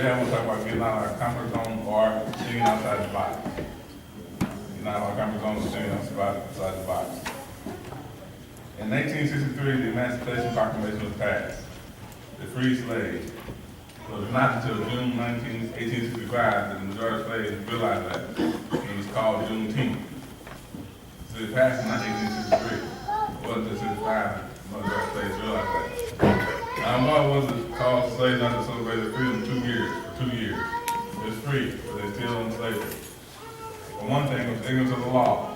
Today I want to talk about getting out of our comfort zone or thinking outside the box. Getting out of our comfort zone or thinking outside the box. In 1863, the Emancipation Proclamation was passed. It freed slaves. So it was not until June 1865 that the majority of slaves realized that. It was called Juneteenth. So it passed in 1863. It wasn't until 65 that the majority of slaves realized that. Now, why was it called slaves not to celebrate their freedom for 2 years? It was free, but they're still in slavery. For one thing, it was ignorance of the law.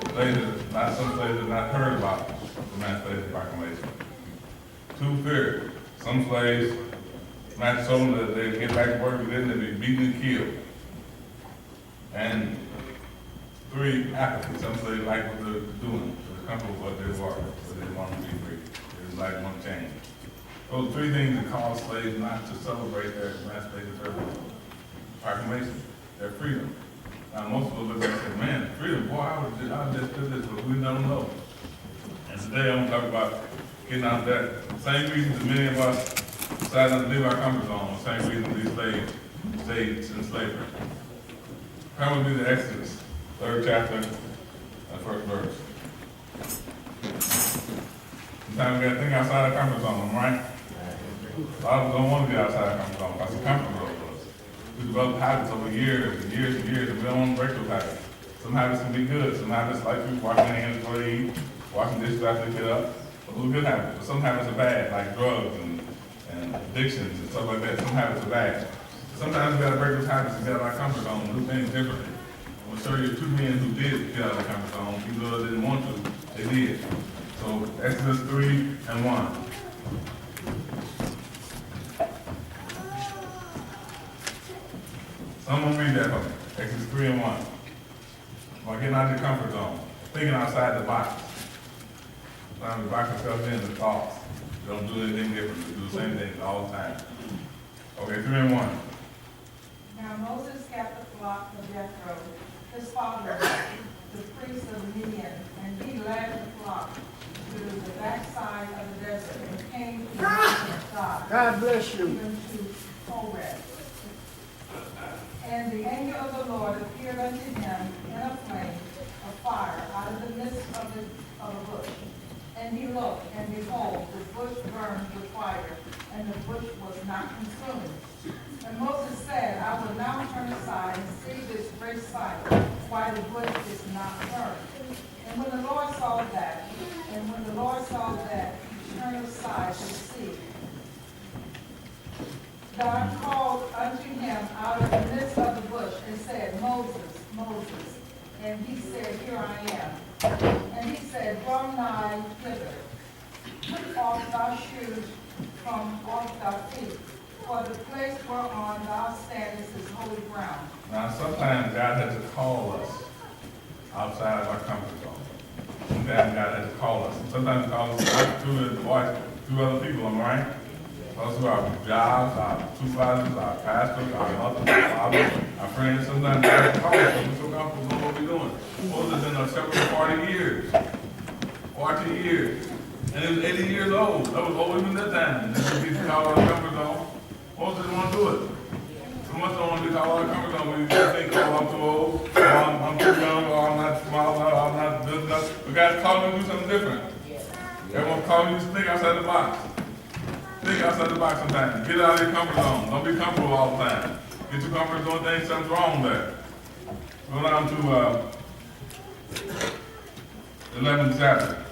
Some slaves had not heard about the Emancipation Proclamation. 2, fear. Some slaves, master told them that they'd get back to work, but then they'd be beaten and killed. And 3, apathy. Some slaves liked what they were doing, so they're comfortable with what they were, but they didn't want to be free. They didn't like want to change. Those 3 things that cause slaves not to celebrate their Emancipation Proclamation, their freedom. Now, most of us look at it and say, man, freedom, boy, I would just do this, but we don't know. And today I'm going to talk about getting out of that. Same reason that many of us decided not to leave our comfort zone, the same reason these slaves stayed in slavery. Come with me to Exodus, 3rd chapter, and 1st verse. Sometimes we got to think outside our comfort zone, right? A lot of us don't want to get outside our comfort zone because it's comfortable for us. We develop habits over years and years and years, and we don't want to break those habits. Some habits can be good. Some habits, like washing their hands before they eat, washing dishes after they get up, those are good habits. But some habits are bad, like drugs and addictions and stuff like that. Some habits are bad. Sometimes we got to break those habits and get out of our comfort zone and do things differently. I'm going to show you 2 men who did get out of their comfort zone, even though they didn't want to, they did. So Exodus 3 and 1. Someone read that for me. Exodus 3 and 1. About getting out of your comfort zone, thinking outside the box. Sometimes we box ourselves in the thoughts. We don't do anything different. We do the same thing all the time. Okay, 3 and 1. Now Moses kept the flock of Jethro, his father, the priest of Midian, and he led the flock to the backside of the desert and came to the mountain of God. God bless you. Even to Horeb. And the angel of the Lord appeared unto him in a flame of fire out of the midst of a bush. And he looked, and behold, the bush burned with fire, and the bush was not consumed. And Moses said, I will now turn aside and see this great sight, why the bush is not burned. And when the Lord saw that, he turned aside to see. God called unto him out of the midst of the bush and said, Moses, Moses. And he said, Here I am. And he said, Draw nigh hither. Put off thy shoes from off thy feet, for the place whereon thou standest is holy ground. Now, sometimes God has to call us outside of our comfort zone. Sometimes God has to call us. Sometimes He calls us not through His voice, through other people, am I right? Also our jobs, our supervisors, our pastors, our mothers, our fathers, our friends. Sometimes God calls us because we're so comfortable with what we're doing. Moses been on separate for 40 years. 40 years. And he was 80 years old. That was old even that time. This is he's called out of comfort zone. Moses didn't want to do it. So much don't want to be called out of comfort zone when you just think, oh, I'm too old, or I'm too young, or I'm not smart, or I'm not good enough. But God's calling you to do something different. Everyone's calling you to think outside the box. Think outside the box sometimes. Get out of your comfort zone. Don't be comfortable all the time. Get your comfort zone, think something's wrong there. Go down to 11th chapter.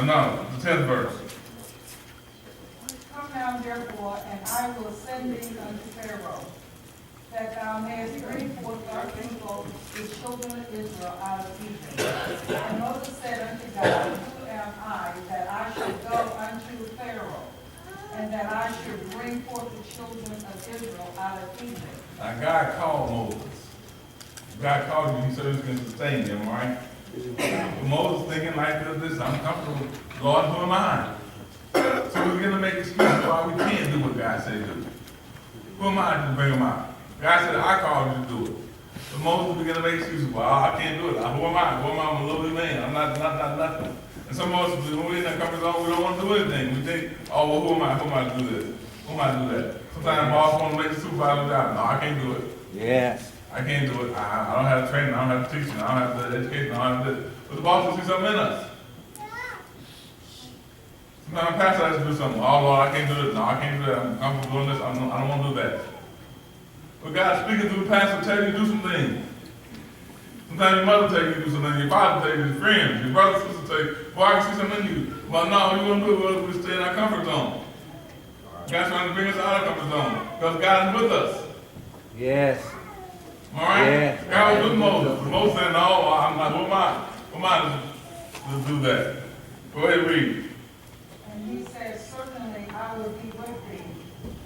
No, the 10th verse. Come now therefore, and I will send thee unto Pharaoh, that thou mayest bring forth thy people, the children of Israel, out of Egypt. And Moses said unto God, Who am I, that I should go unto Pharaoh, and that I should bring forth the children of Israel out of Egypt? Now God called Moses. God called you, He said He was going to sustain him, right? But Moses thinking like this, I'm comfortable. Lord, who am I? So we're going to make excuses why we can't do what God said do. Who am I to bring him out? God said, I called you to do it. But Moses began to make excuses. Well, I can't do it. Who am I? Who am I? I'm a little bit man. I'm not nothing. And some of us, when we're in that comfort zone, we don't want to do anything. We think, oh, well, who am I? Who am I to do this? Who might do that? Sometimes the boss want to make the supervisor job. No, I can't do it. Yes. I can't do it. I don't have the training. I don't have the teaching. I don't have the education. I don't have this. But the boss will see something in us. Sometimes the pastor has to do something. Oh, Lord, I can't do this. No, I can't do that. I'm comfortable doing this. I don't want to do that. But God's speaking through the pastor, tell you to do some things. Sometimes your mother tell you to do something. Your father tell you, your friends, your brother, sister tell you, boy, I can see something in you. Well, no, you won't do it. We'll stay in our comfort zone. God's trying to bring us out of our comfort zone. Because God is with us. Yes. All right? Yes. God was with Moses. Moses said, no, I'm not. Who am I to do that? Go ahead and read. And he said, certainly I will be with thee,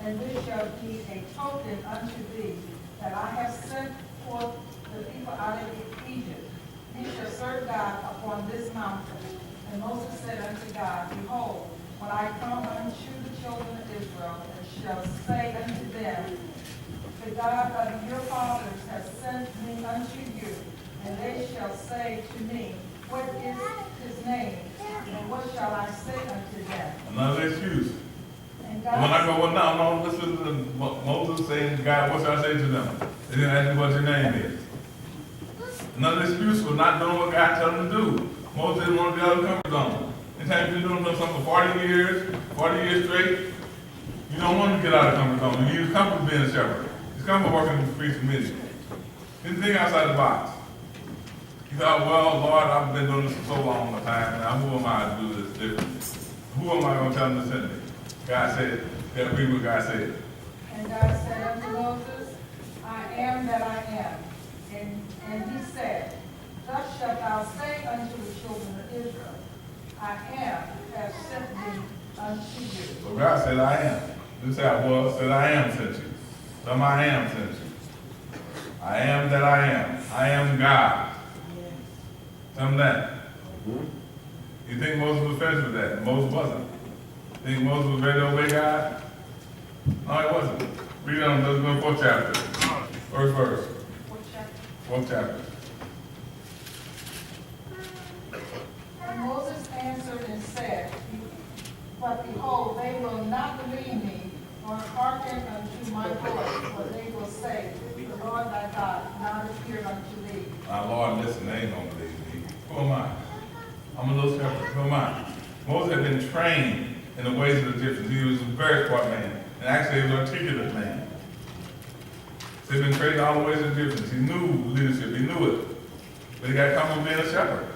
and this shall be a token unto thee, that I have sent forth the people out of Egypt. He shall serve God upon this mountain. And Moses said unto God, behold, when I come unto the children of Israel, and shall say unto them, the God of your fathers has sent me unto you, and they shall say to me, what is his name? And what shall I say unto them? Another excuse. And When I God, go, well, no, listen to Moses saying, God, what shall I say to them? They didn't ask me what your name is. Another excuse for not doing what God told them to do. Moses didn't want to get out of the comfort zone. Anytime you've been doing something for 40 years straight, you don't want to get out of the comfort zone. You use comfort being a shepherd. It's comfort working in the streets of ministry. Didn't think outside the box. He thought, well, Lord, I've been doing this for so long a time, now who am I to do this differently? Who am I going to tell them to send me? God said, they agree with God said. and God said unto Moses, I am that I am. And he said, thus shalt thou say unto the children of Israel, I am has sent me unto you. So God said, I am. Didn't say I was, said I am sent you. Some I am sent you. I am that I am. I am God. Tell them that. You think Moses was finished with that? Moses wasn't. Think Moses was ready to obey God? No, he wasn't. Read on, let's go to fourth chapter. First verse. What chapter? Fourth chapter. And Moses answered and said, but behold, they will not believe me, nor hearken unto my voice, for they will say, the Lord thy God not appeared unto thee. My Lord, listen, they ain't gonna believe me. Who am I? I'm a little shepherd. Who am I? Moses had been trained in the ways of the Egyptians. He was a very smart man, and actually he was an articulate man. So he'd been trained all the ways of the Egyptians. He knew leadership. He knew it. But he got comfortable being a shepherd.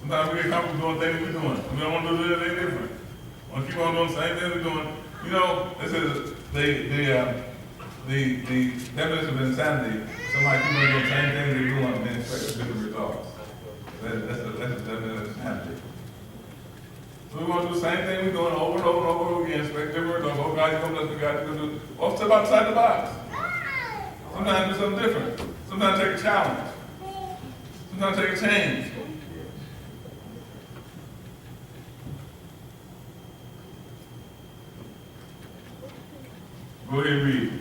Sometimes we get comfortable doing things we're doing. We don't want to do anything different. We want to keep on doing the same thing we're doing. You know, this is the definition of insanity. Somebody keep on doing the same thing they're doing and then expect different results. That's the definition of insanity. So we want to do the same thing we're doing over and over and over again, expect different results. Oh, God, you're going to bless me, God, you're going to do. Or step outside the box. Sometimes do something different. Sometimes take a challenge. Sometimes take a change. Go ahead and read.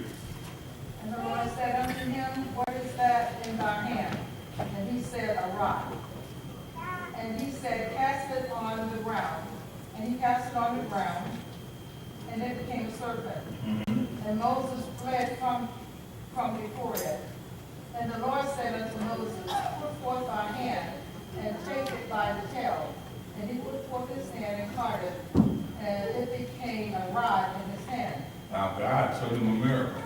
And the Lord said unto him, what is that in thy hand? And he said, a rod. And he said, cast it on the ground. And he cast it on the ground, and it became a serpent. And Moses fled from before it. And the Lord said unto Moses, put forth thy hand, and take it by the tail. And he put forth his hand and caught it, and it became a rod in his hand. Now God showed him a miracle.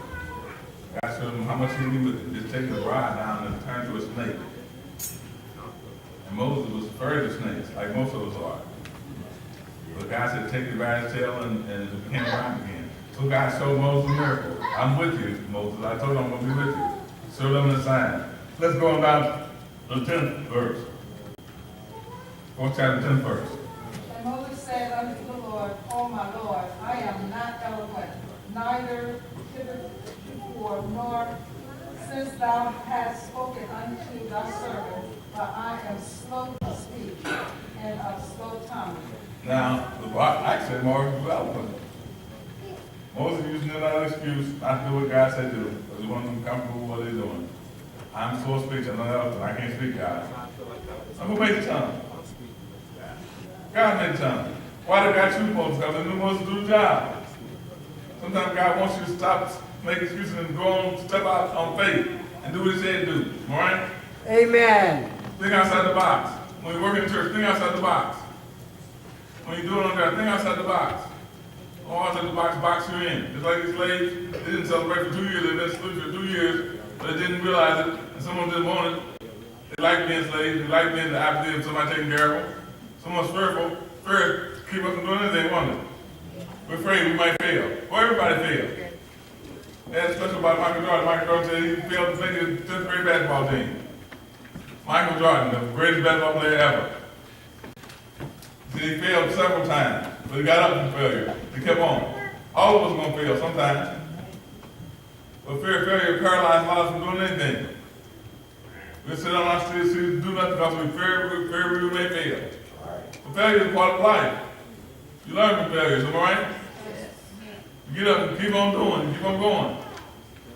God showed him how much he knew with it. Just take the rod down and turn to a snake. And Moses was afraid of snakes, like most of us are. But God said, take it by his tail and it became a rod again. So God showed Moses a miracle. I'm with you, Moses. I told him I'm going to be with you. Showed him the sign. Let's go on down to the 10th verse. 4th chapter, 10th verse. And Moses said unto the Lord, O my Lord, I am not eloquent, neither hitherto nor since thou hast spoken unto thy servant, but I am slow to speak and of slow tongue. Now, the Bible actually more eloquent. Moses using another excuse not to do what God said do, because he wanted them comfortable with what they're doing. I'm slow of speech, I'm not eloquent, I can't speak God. So who made the tongue? God made the tongue. Why did God choose Moses? Because he knew Moses to do the job. Sometimes God wants you to stop making excuses and go on, step out on faith and do what He said do. All right? Amen. Think outside the box. When you work in church, think outside the box. When you do it on God, think outside the box. All outside the box you in. Just like these slaves, they didn't celebrate for 2 years, they've been slaves for 2 years, but they didn't realize it, and someone didn't want it. They like being slaves, they like being the apathy of somebody taking care of them. Someone's fearful, fear keep us from doing anything they want. We're afraid we might fail. Or everybody fails. They had a special about Michael Jordan. Michael Jordan said he failed to make his 10th grade basketball team. Michael Jordan, the greatest basketball player ever. He said he failed several times, but he got up from failure. He kept on. All of us are going to fail sometimes. But fear of failure paralyzes a lot of us from doing anything. We sit on our streets to do nothing because we fear we may fail. But failure is part of life. You learn from failures, am I right? You get up and keep on doing, keep on going.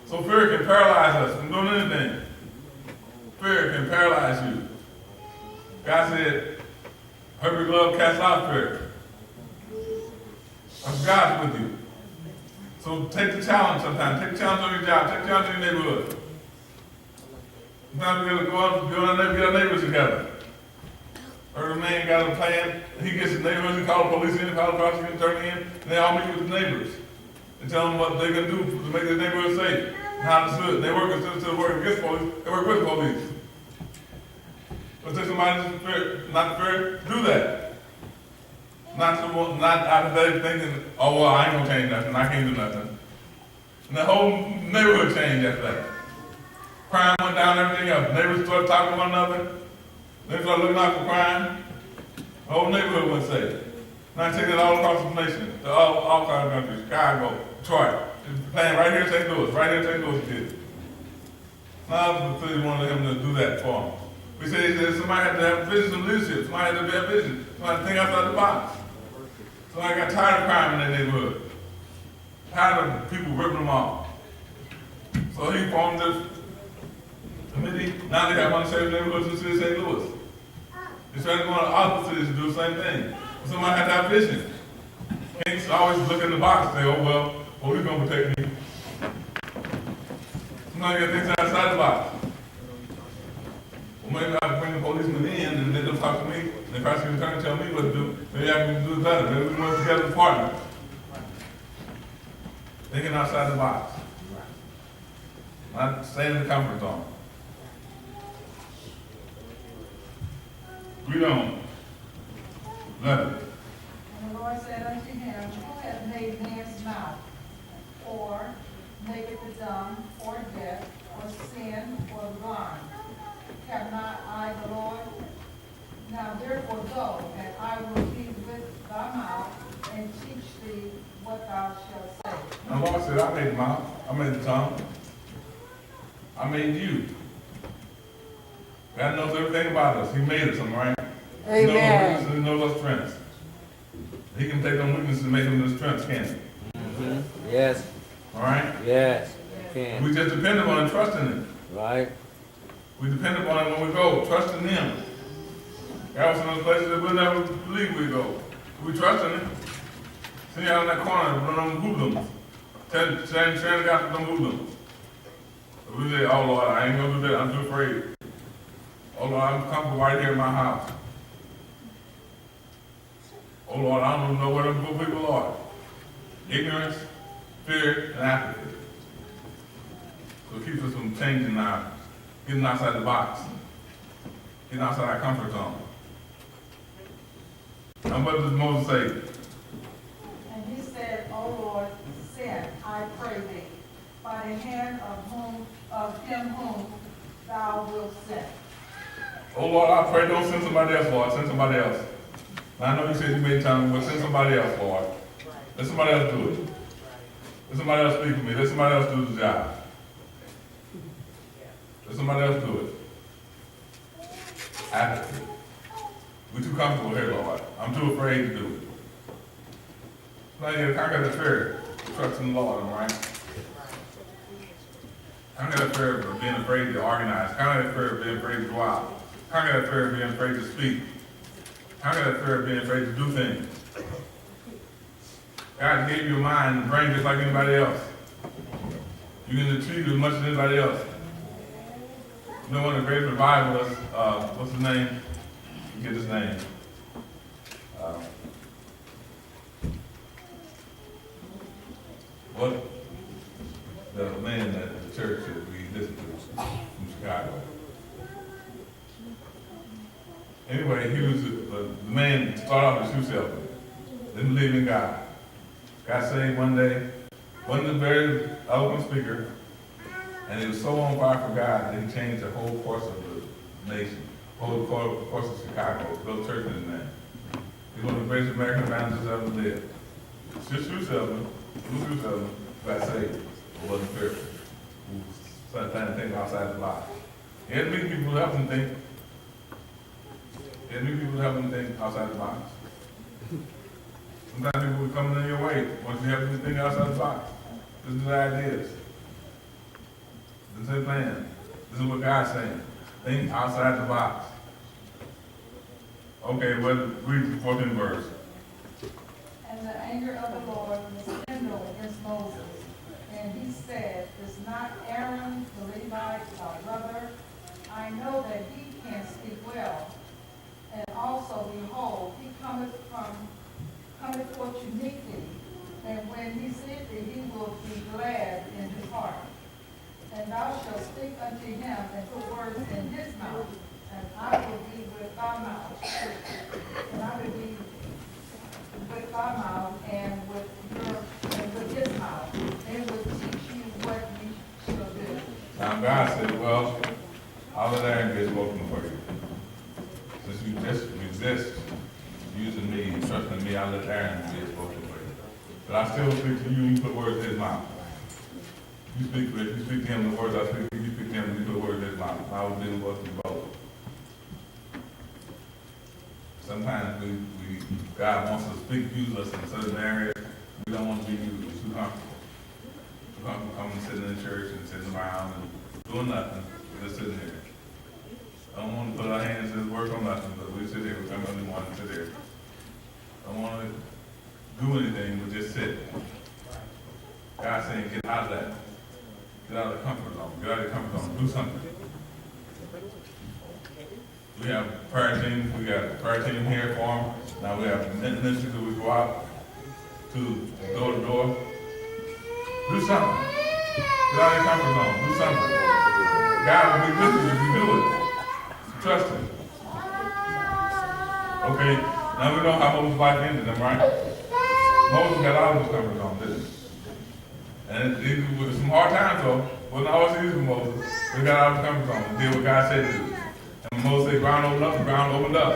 So fear can paralyze us from doing anything. Fear can paralyze you. God said, perfect love casts out fear. Because God's with you. So take the challenge sometimes. Take the challenge on your job. Take the challenge in your neighborhood. Sometimes we got to go out and get our neighbors together. Or the man got a plan, and he gets his neighbors, he calls the police in, calls the prosecutor, attorney in, and they all meet with the neighbors. And tell them what they can do to make their neighborhood safe. And how to do it. They work instead of working against police, they work with the police. But if somebody not fair, do that. Not apathetic thinking, oh well, I ain't gonna change nothing, I can't do nothing. And the whole neighborhood changed after that. Crime went down, everything else. Neighbors started talking to one another. They started looking out for crime. The whole neighborhood went safe. Now taking it all across the nation, to all kinds of countries, Chicago, Detroit. It's playing right here in St. Louis, right here in St. Louis kids. Now the city wanted him to do that for him. We said somebody had to have vision of leadership, somebody had to be a vision, somebody had to think outside the box. Somebody got tired of crime in their neighborhood. Tired of people ripping them off. So he formed this committee. Now they got one of the same neighborhoods in the city of St. Louis. He's trying to go to other cities to do the same thing. Somebody had to have vision. Can't always look in the box and say, oh well, police gonna protect me. Somebody got things outside the box. Well, maybe I can bring the policeman in and let them talk to me, and the prosecuting attorney tell me what to do. Maybe I can do it better. Maybe we can work together as a partner. Thinking outside the box. Not staying in the comfort zone. We don't. Nothing. And the Lord said unto him, who hath made man's mouth, or maketh the dumb, or deaf, or sin, or blind? Have not I the Lord? Now therefore go, and I will be with thy mouth, and teach thee what thou shalt say. And the Lord said, I made the mouth, I made the tongue, I made you. God knows everything about us. He made us, right? Amen. He knows our strengths. He can take them weaknesses and make them into strengths, can't he? Mm-hmm. Yes. All right? Yes. You can. We just depend upon and trust in him. Right. We depend upon him when we go, trust in him. God was in those places that we'll never believe we go. We trust in him. Sitting out in that corner, one of them hoodlums. Sharing the gospel with them hoodlums. We say, oh Lord, I ain't gonna do that, I'm too afraid. Oh Lord, I'm comfortable right here in my house. Oh Lord, I don't even know where them good people are. Ignorance, fear, and apathy. So it keeps us from changing our, getting outside the box, getting outside our comfort zone. And what does Moses say? And he said, O Lord, send, I pray thee, by the hand of him whom thou wilt send. Oh Lord, I pray don't send somebody else, Lord. Send somebody else. Now, I know you said you made time, but send somebody else, Lord. Let somebody else do it. Let somebody else speak for me. Let somebody else do the job. Let somebody else do it. Apathy. We're too comfortable here, Lord. I'm too afraid to do it. Now you gotta conquer the fear. Trust in the Lord, all right? Conquer that fear of being afraid to organize. Conquer that fear of being afraid to go out. Conquer that fear of being afraid to speak. Conquer that fear of being afraid to do things. God gave you a mind and brain just like anybody else. You can achieve as much as anybody else. You know, one of the greatest revivalists, what's his name? You get his name. What the man at the church that we listened to from Chicago. Anyway, he was the man started off as shoe salesman. Didn't believe in God. Got saved one day. Wasn't a very eloquent speaker. And he was so on fire for God that he changed the whole course of the nation, whole course of Chicago, built church in his name. He's one of the greatest American evangelists ever lived. Just shoe salesman, got saved, but wasn't fearful. Who started trying to think outside the box. He had to meet people who helped him think. He had to meet people who helped him think outside the box. Sometimes people will come in your way once you help them think outside the box. This is the ideas. This is his plan. This is what God's saying. Think outside the box. Okay, well, read the 14th verse. And the anger of the Lord was kindled against Moses. And he said, is not Aaron the Levite our brother? I know that he can speak well. And also, behold, he cometh forth uniquely. And when he seeth thee, he will be glad in his heart. And thou shalt speak unto him and put words in his mouth, and I will be with thy mouth. And I will be with thy mouth and with his mouth, and will teach you what you shall do. Now God said, well, I'll let Aaron get spoken for you. Since you just resist using me and trusting me, I'll let Aaron get spoken for you. But I still speak to you and you put words in his mouth. You speak to him the words I speak to you, speak to him and you put words in his mouth. I will deal with you both. Sometimes God wants to speak, use us in certain areas. We don't want to be used. We're too comfortable. Too comfortable coming and sitting in the church and sitting around and doing nothing. We're just sitting here. I don't want to put our hands and work on nothing, but we sit here, we come in the morning and sit here. I don't want to do anything, but just sit. God's saying, get out of that. Get out of the comfort zone. Get out of the comfort zone. Do something. We have prayer teams. We got a prayer team here for them. Now we have ministries that we go out to door to door. Do something. Get out of your comfort zone. Do something. God will be with you if you do it. Trust him. Okay, now we know how Moses' life ended, am I right? Moses got out of his comfort zone, didn't he? And it was some hard times though. It wasn't always easy for Moses. He got out of his comfort zone and did what God said to do. And Moses said, ground opened up, the ground opened up.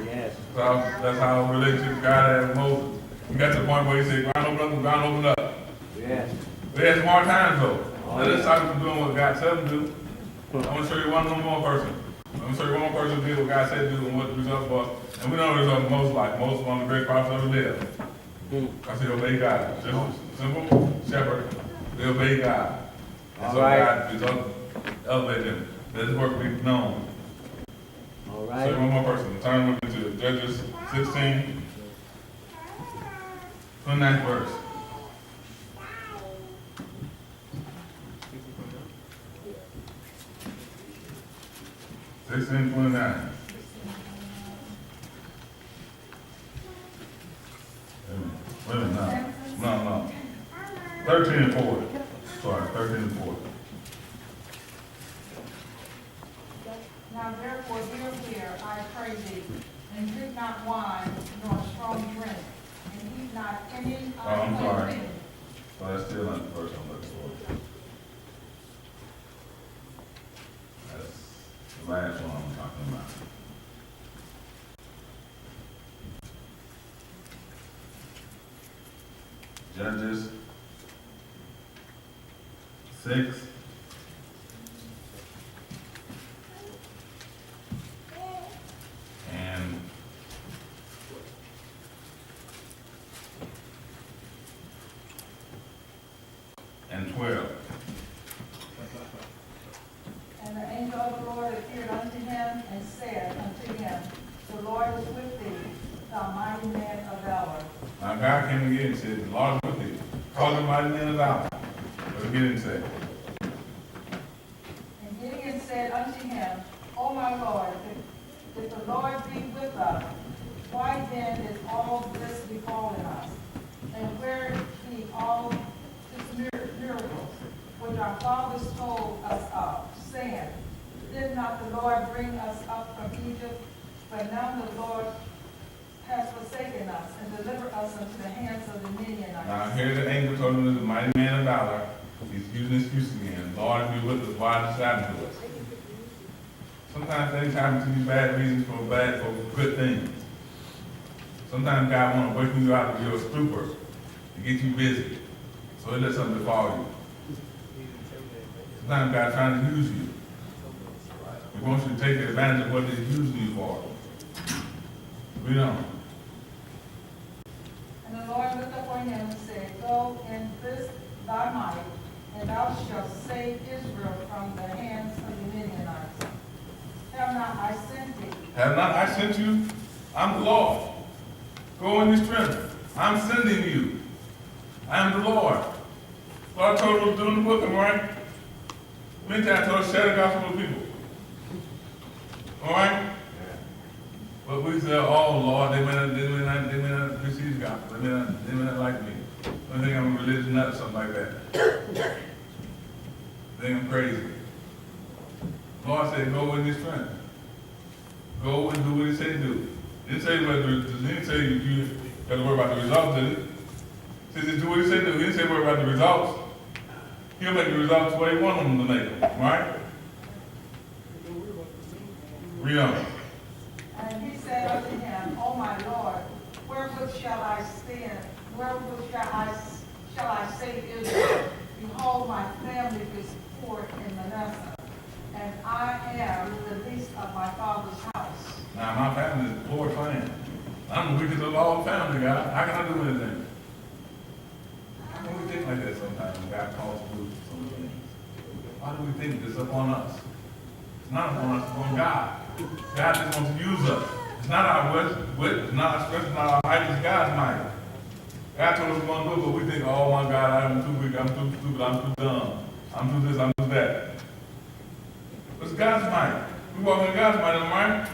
Yes. So that's how a relationship God had with Moses. He got to the point where he said, ground opened up, the ground opened up. Yes. But he had some hard times though. Let us talk about doing what God said to do. I want to show you one more person. I'm going to show you one more person who did what God said to do and what the result was. And we know the result of Moses' life. Moses was one of the great prophets ever lived. Because he obeyed God. Just a simple shepherd. They obeyed God. And so God elevated him. Let his work be known. All So right. one more person. Turn with me to Judges 16, 29th verse. Sixteen 29. Wait a minute, no. 13 and 40. Sorry, 13 and 40. Now therefore hear, I pray thee, and drink not wine, nor strong drink, and eat not any I'm unclean sorry. thing. So that's still not the verse I'm looking for. That's the last one I'm talking about. Judges 6. And 12. And the angel of the Lord appeared unto him and said unto him, the Lord is with thee, thou mighty man of valor. Now God came again and said, the Lord is with thee. Call the mighty man of valor. What did Gideon say? And Gideon said unto him, O my Lord, if the Lord be with us, why then is all this befallen us? And where be all his miracles, which our fathers told us of, saying, did not the Lord bring us up from Egypt? But now the Lord has forsaken us and delivered us into the hands of the Midianites. Now here the angel told him, the mighty man of valor. He's using excuse again. Lord, be with us. Why did this happen to us? Sometimes things happen to you, bad reasons for good things. Sometimes God wants to wake you out of your stupor to get you busy. So he lets something befall you. Sometimes God's trying to use you. He wants you to take advantage of what he's using you for. Read on. And the Lord looked upon him and said, go in this thy might, and thou shalt save Israel from the hands of the Midianites. Have not I sent thee? Have not I sent you? I'm the Lord. Go in your strength. I'm sending you. I am the Lord. Lord told us to do in the book, am I right? Many times I told us to share the gospel with people. All right? But we say, oh Lord, they may not receive the gospel. They may not like me. They think I'm a religious nut or something like that. They think I'm crazy. Lord said, go in your strength. Go and do what he said do. He didn't say you got to worry about the results, did he? He said, just do what he said do. He didn't say worry about the results. He'll make the results the way he wants them to make them, right? Read on. And he said unto him, O my Lord, wherewith shall I stand? Wherewith shall I save Israel? Behold, my family is poor in Manasseh, and I am the least of my father's house. Now my family is a poor clan. I'm the weakest of all family, God. How can I do anything? How can we think like that sometimes when God calls us to do some things? Why do we think this upon us? It's not upon us, it's upon God. God just wants to use us. It's not our wit, it's not our strength, it's not our might, it's God's might. God told us we're going to do it, but we think, oh my God, I'm too weak, I'm too stupid, I'm too dumb, I'm too this, I'm too that. It's God's might. We walk in God's might, am I right?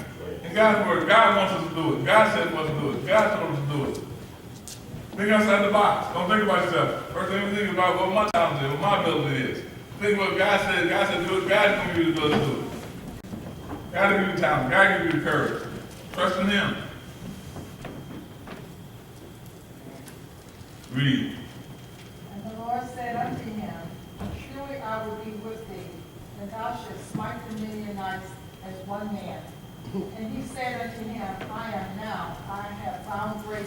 In God's word, God wants us to do it. God said for us to do it. God told us to do it. Think outside the box. Don't think about yourself. First thing we think about what my talent is, what my ability is. Think what God said. God said do it. God's going to give you the ability to do it. God will give you the talent. God will give you the courage. Trust in Him. Read. And the Lord said unto him, surely I will be with thee, and thou shalt smite the Midianites as one man. And he said unto him, I am now, I have found grace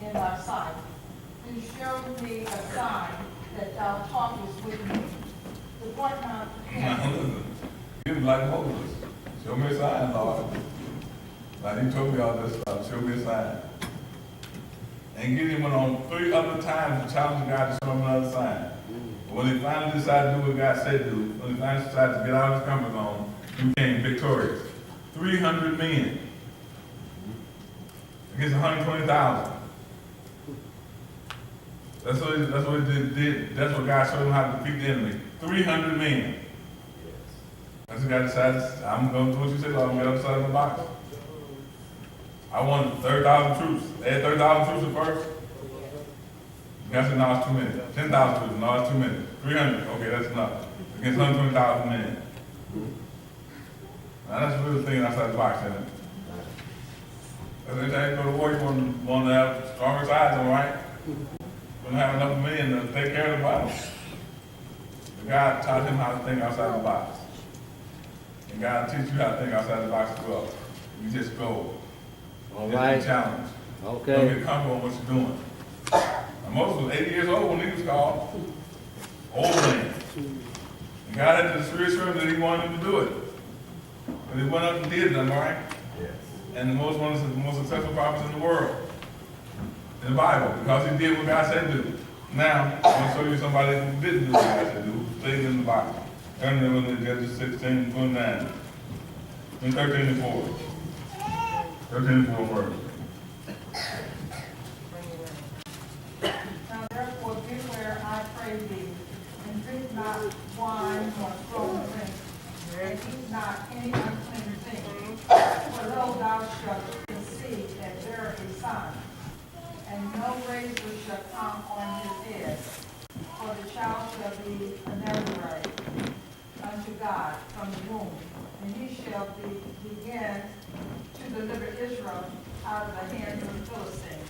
in thy sight, to show me a sign that thou talkest with me. Depart not Now hence. listen. He was like Moses. Show me a sign, Lord. Like he told me all this stuff. Show me a sign. And Gideon went on 3 other times to challenge God to show him another sign. But when he finally decided to do what God said to do, when he finally decided to get out of his comfort zone, he became victorious. 300 men against 120,000. That's what he did. That's what God showed him how to defeat the enemy. 300 men. That's what God decided, I'm going to do what you said, Lord, I'm going to get outside of the box. I wanted 30,000 troops. They had 30,000 troops at first. God said, no, it's too many. 10,000 troops, no, it's too many. 300, okay, that's enough. Against 120,000 men. Now that's really thinking outside the box, isn't it? Because every time you go to war, you want to have stronger sides, all right? You want to have enough men to take care of the battle. But God taught him how to think outside the box. And God teach you how to think outside the box as well. You just go. All Just right. be challenged. Okay. Don't get comfortable on what you're doing. Now, Moses was 80 years old when he was called. Old man. And God had to reassure him that he wanted him to do it. But he went up and did them, all right? Yes. And one of the most successful prophets in the world, in the Bible, because he did what God said to do. Now, I'm going to show you somebody who didn't do what God said to do, who stayed in the Bible. Turn to them in Judges 16, 29. And 13 and 4. 13 and 4 first. pray thee, and drink not wine nor strong drink, and eat not any unclean thing. For lo, thou shalt conceive and bear a son, and no razor shall come on his head, for the child shall be a Nazarite unto God from the womb, and he shall begin to deliver Israel out of the hands of the Philistines.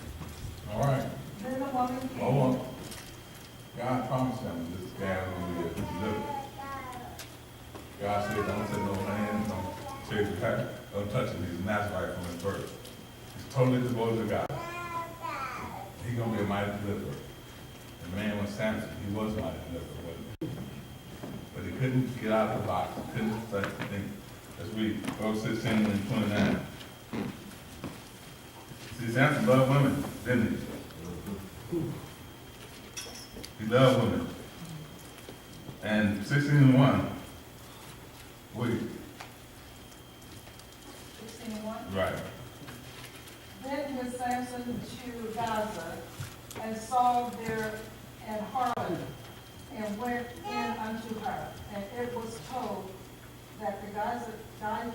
All right. Then the woman came. Hold on. God promised him this guy was going to be delivered. God said, don't set no hands, don't take the pack, don't touch him. He's a Nazarite from his birth. He's totally devoted to God. He's going to be a mighty deliverer. The man was Samson. He was a mighty deliverer, wasn't he? But he couldn't get out of the box. He couldn't think. Let's read verse 16 and 29. See, Samson loved women, didn't he? He loved women. And 16 and 1. Wait. 16:1. Right. Then went Samson to Gaza, and saw there an harlot, and went in unto her. And it was told that the Gazite,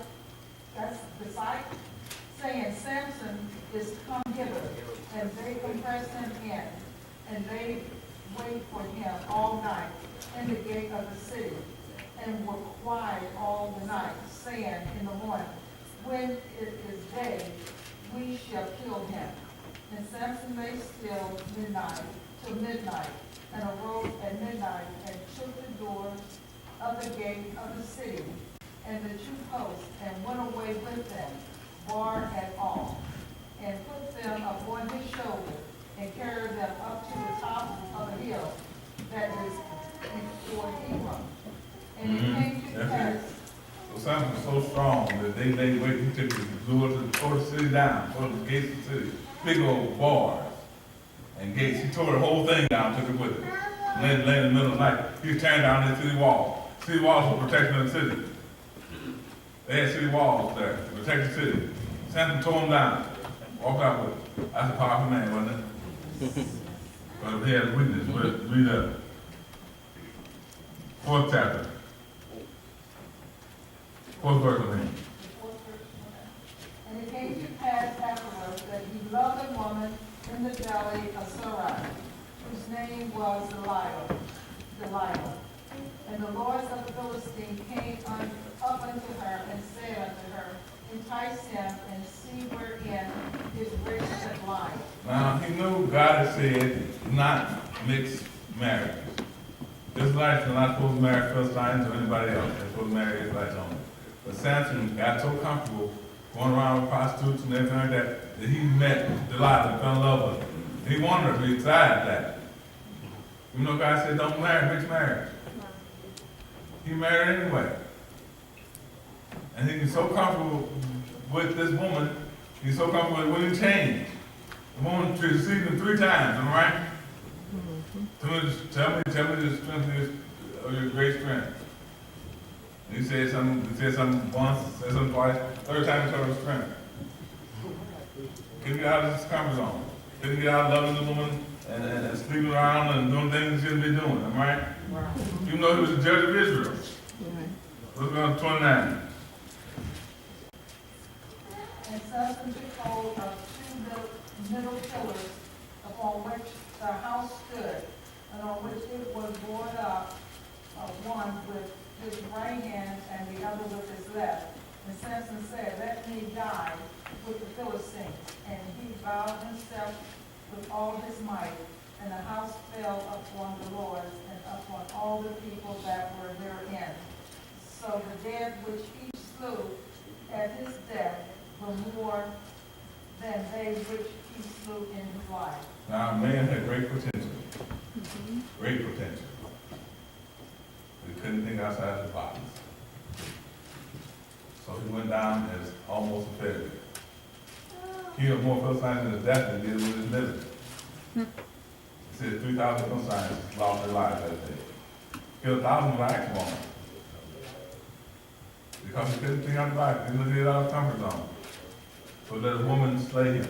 saying, Samson is come hither. And they compressed him in, and they wait for him all night in the gate of the city, and were quiet all the night, saying in the morning, when it is day, we shall kill him. And Samson lay still till midnight, and arose at midnight, and took the doors of the gate of the city, and the two posts, and went away with them, bar and all, and put them upon his shoulder, and carried them up to the top of a hill that is before Hebron. And it came to pass. So Samson was so strong that they lay wait. He took the doors and tore the city down, tore the gates of the city, big old bars and gates. He tore the whole thing down, took it with him. Lay in the middle of the night. He was tearing down the city walls. City walls were protection of the city. They had city walls there to protect the city. Samson tore them down, walked out with it. That's a powerful man, wasn't it? But he had a witness. Read up. 4th chapter. 4th verse of him. And it came to pass afterwards that he loved a woman in the valley of Sarai, whose name was Delilah. And the lords of the Philistines came up unto her, and said unto her, entice him, and see wherein his riches lie. Now, he knew God had said not mixed marriages. Israelites are not supposed to marry Philistines or anybody else. They're supposed to marry Israelites only. But Samson got so comfortable going around with prostitutes and everything like that he met Delilah and fell in love with her. He wanted her to be excited that. You know, God said don't marry mixed marriage. He married anyway. And he was so comfortable with this woman, he's so comfortable with him change. The woman deceived him 3 times, am I right? Tell me the strength of your great strength. And he said something once, said something twice, 3rd time he told her strength. Couldn't get out of his comfort zone. Couldn't get out of loving the woman and sleeping around and doing things he shouldn't be doing, am I right? Even though he was a judge of Israel. Let's go on 29. And Samson took hold of 2 middle pillars upon which the house stood, and on which it was boarded up, one with his right hand and the other with his left. And Samson said, let me die with the Philistines. And he bowed himself with all his might, and the house fell upon the lords and upon all the people that were therein. So the dead which each slew at his death were more than they which he slew in his life. Now, man had great potential. Great potential. But he couldn't think outside the box. So he went down as almost a failure. Killed more Philistines in his death than he did with his living. He said 3,000 Philistines lost their lives that day. Killed thousands of axe women. Because he couldn't think out the box. He couldn't get out of his comfort zone. So let a woman slay him.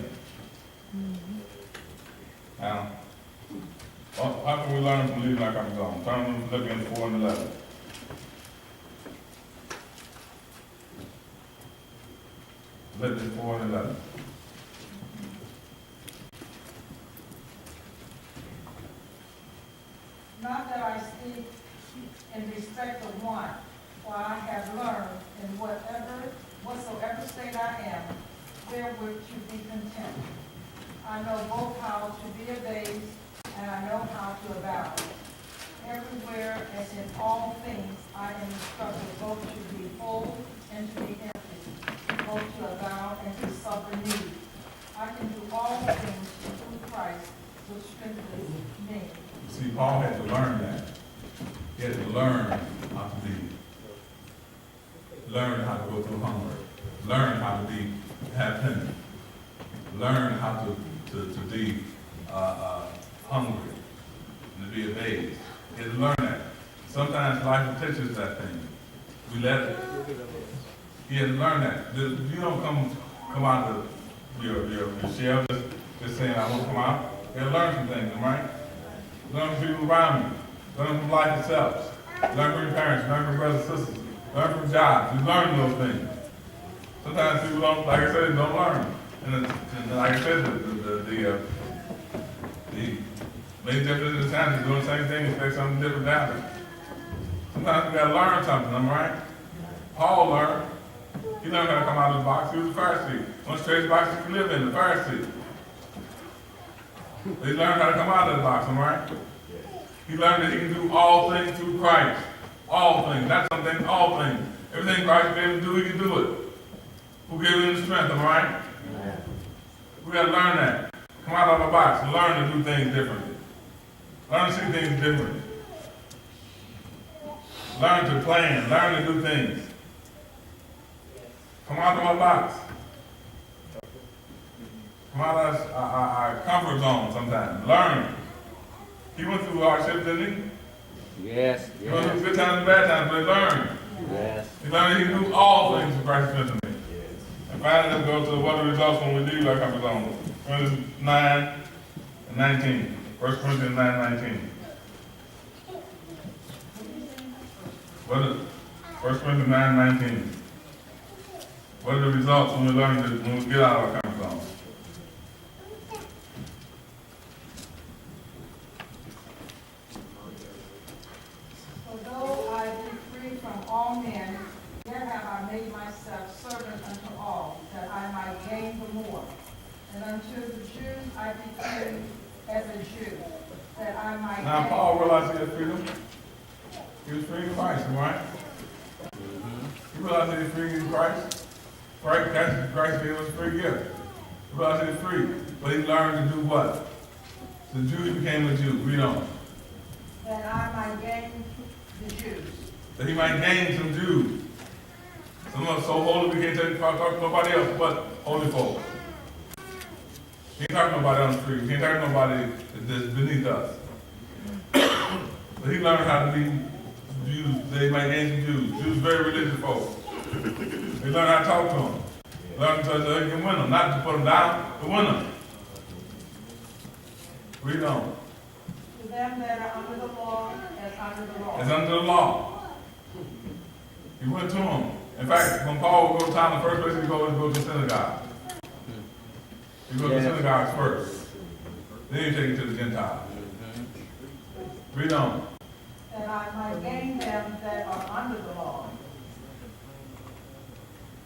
Now, How can we learn from leading our comfort zone? Turn to Philippians 4 and 11. Philippians 4 and 11. Not that I speak in respect of one, for I have learned in whatsoever state I am, therewith to be content. I know both how to be abased, and I know how to abound. Everywhere and in all things I am instructed both to be full and to be empty, both to abound and to suffer need. I can do all things through Christ, which strengthens me. See, Paul had to learn that. He had to learn how to be, learn how to go through hunger, learn how to be, have plenty, learn how to be hungry and to be abased. He had to learn that. Sometimes life teaches that thing. We let it. He had to learn that. You don't come out of your shell just saying, I want to come out. You had to learn some things, right? Learn from people around you. Learn from life itself. Learn from your parents. Learn from brothers and sisters. Learn from jobs. You learn those things. Sometimes people don't, like I said, don't learn. And like I said, the many different times you're doing the same thing, expect something different to happen. Sometimes we gotta learn something, am I right? Paul learned. He learned how to come out of the box. He was a Pharisee. One strange box he could live in, the Pharisee. He learned how to come out of the box, am I right? He learned that he can do all things through Christ. All things, not some things, all things. Everything Christ gave him to do, he can do it. Who gave him the strength, am I right? We gotta learn that. Come out of the box and learn to do things differently. Learn to see things differently. Learn to plan, learn to do things. Come out of our box. Come out of our comfort zone sometimes. Learn. He went through hardships, didn't he? Yes, He went through yes, good times and bad times, but he learned. yes. He learned that he can do all things through Christ strengthens me. And finally, let's go to what are the results when we leave our comfort zone. Corinthians 9 and 19. 1 Corinthians 9:19. What is 1 Corinthians 9:19? What are the results when we learn this, when we get out of our comfort zone? For though I be free from all men, yet have I made myself servant unto all, that I might gain the more. And unto the Jews I became as a Jew, that I might Now, gain. Paul realized he had freedom. He was free in Christ, right? He realized that he was free in Christ. Christ gave us a free gift. He realized he was free. But he learned to do what? The Jew became a Jew. Read on. That I might gain the Jews. That he might gain some Jews. Some of us so holy we can't talk to nobody else but holy folk. We can't talk to nobody on the street. We can't talk to nobody that's beneath us. But he learned how to be Jews. They might gain some Jews. Jews very religious folk. He learned how to talk to them. He learned so he can win them. Not to put them down, to win them. Read on. To them that are under the law, as under the law. It's under the law. He went to them. In fact, when Paul would go to town, the first place he go to the synagogue. He goes to the synagogues first. Then he take it to the Gentiles. Read on. That I might gain them that are under the law.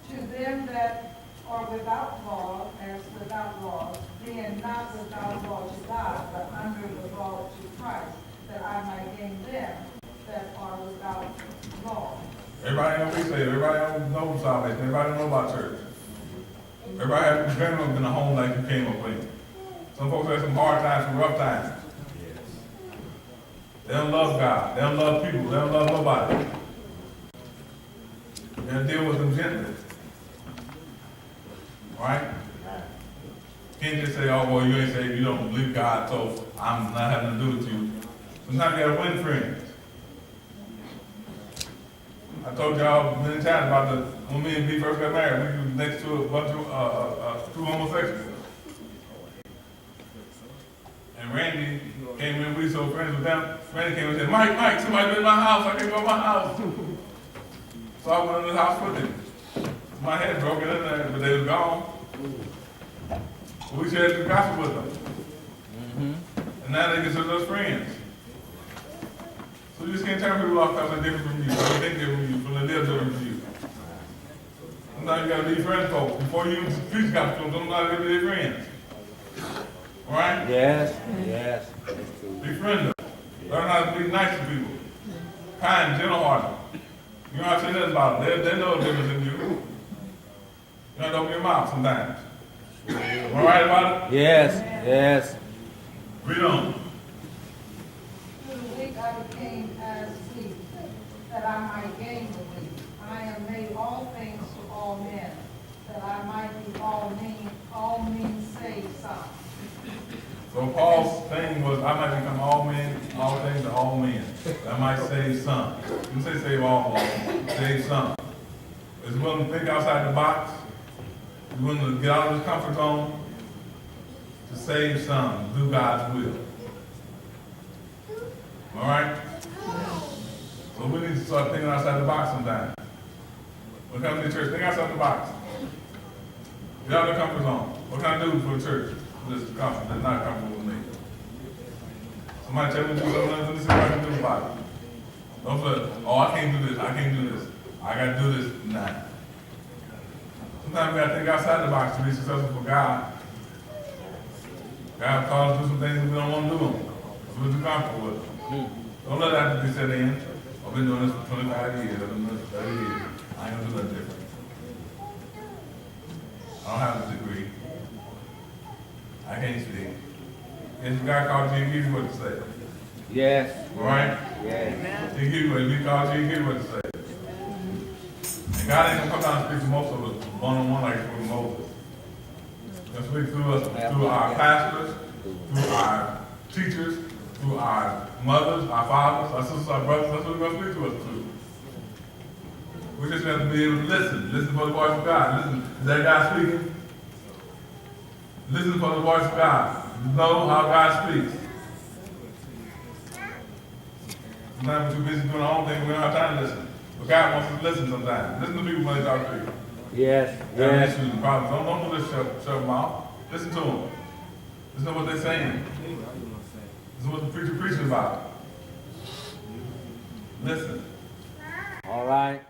To them that are without law, as without law, being not without law to God, but under the law to Christ, that I might gain them that are without law. Everybody know we say, everybody don't know salvation, everybody don't know about church. Everybody has been in a home like you came up with. Some folks have some hard times, some rough times. They don't love God. They don't love people. They don't love nobody. They don't deal with them gently. Right? You can't just say, oh, well, you ain't saved, you don't believe God, so I'm not having to do with you. Sometimes you gotta win friends. I told y'all many times about when me and B first got married, we were next to a bunch of two homosexuals. And And Randy came in, we so friends with them. Randy came and said, Mike, somebody been in my house, I can't go to my house. So I went in the house with him. My head broken in there, but they was gone. We shared the gospel with them. And now they consider us friends. So you just can't turn people off because they're different from you, or they think different from you, from they live different from you. Sometimes you gotta be friends, folks. Before you even preach gospel to them, sometimes you gotta be their friends. All right? Yes. Yes. That's true. Be friendly. Learn how to be nice to people. Kind, gentle-hearted. You don't have to say nothing about them. They know the difference in you. You have to open your mouth sometimes. Am I right about it? Yes. Read on. Through the weak I became as weak, that I might gain the weak. I am made all things to all men, that I might be all means save some. So Paul's thing was, I might become all men, all things to all men. I might save some. You say save all of them, save some. Is willing to think outside the box. Is willing to get out of his comfort zone to save some, do God's will. All right? So we need to start thinking outside the box sometimes. When it comes to the church, think outside the box. Get out of the comfort zone. What can I do for the church? That's comfortable, that's not comfortable with me. Somebody tell me to do something else, let me see what I can do about it. Don't feel, oh, I can't do this, I gotta do this. Nah. Sometimes we gotta think outside the box to be successful for God. God calls us to do some things that we don't want to do them. So we're too comfortable with them. Don't let that be set in. I've been doing this for 25 years, I've been doing this for 30 years. I ain't gonna do nothing different. I don't have a degree. I can't speak. And God called you and give you what to say. Yes. All right? Yes. He give you what he called you and give you what to say. And God ain't gonna come down and speak to most of us one-on-one like he spoke to Moses. He's gonna speak through us, through our pastors, through our teachers, through our mothers, our fathers, our sisters, our brothers. That's what he's gonna speak to us through. We just have to be able to listen. Listen for the voice of God. Listen, is that God speaking? Listen for the voice of God. Know how God speaks. Sometimes we're too busy doing our own thing, we don't have time to listen. But God wants us to listen sometimes. Listen to people when they talk to you. Yes. They have issues and problems. Don't just shut them out. Listen to them. Listen to what they're saying. Listen to what the preacher preaching about. Listen. All right.